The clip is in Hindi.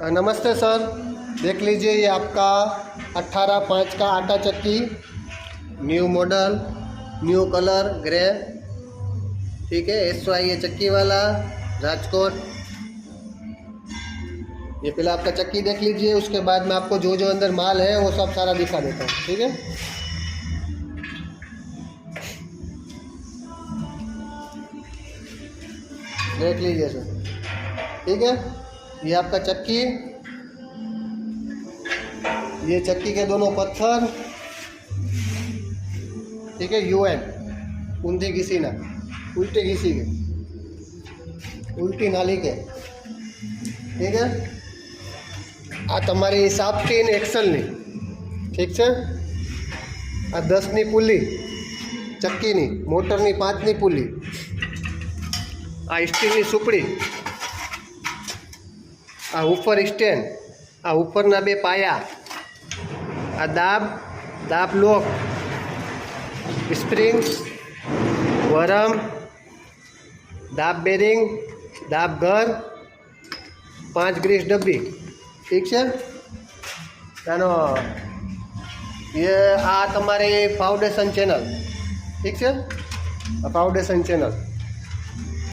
नमस्ते सर, देख लीजिए ये आपका 18/5 का आटा चक्की, new model, new colour grey. ठीक है, SY ये चक्की वाला राजकोट। ये पहले आपका चक्की देख लीजिए, उसके बाद में आपको जो जो अंदर माल है वो सब सारा दिखा देता हूँ। ठीक है, देख लीजिए सर। ठीक है, ये आपका चक्की, ये चक्की के दोनों पत्थर। ठीक है, UN ऊंधी घिसी ना, उल्टी घिसी के, उल्टी नाली के। ठीक है, आ तमारी साफ्टीन एक्सलनी। ठीक है, आ 10ની પુલી ચક્કીની, મોટરની 5ની પુલી, આ સ્ટીલની સુપડી, આ ઉપર સ્ટેન્ડ, આ ઉપરના બે પાયા, આ દાબ લોક, સ્પ્રિંગ્સ, વરમ, દાબ બેરિંગ, દાબ ઘર, 5 ગ્રીસ ડબ્બી। ठीक है, जानो ये आ तमारी फाउंडेशन चैनल। ठीक है, फाउंडेशन चैनल।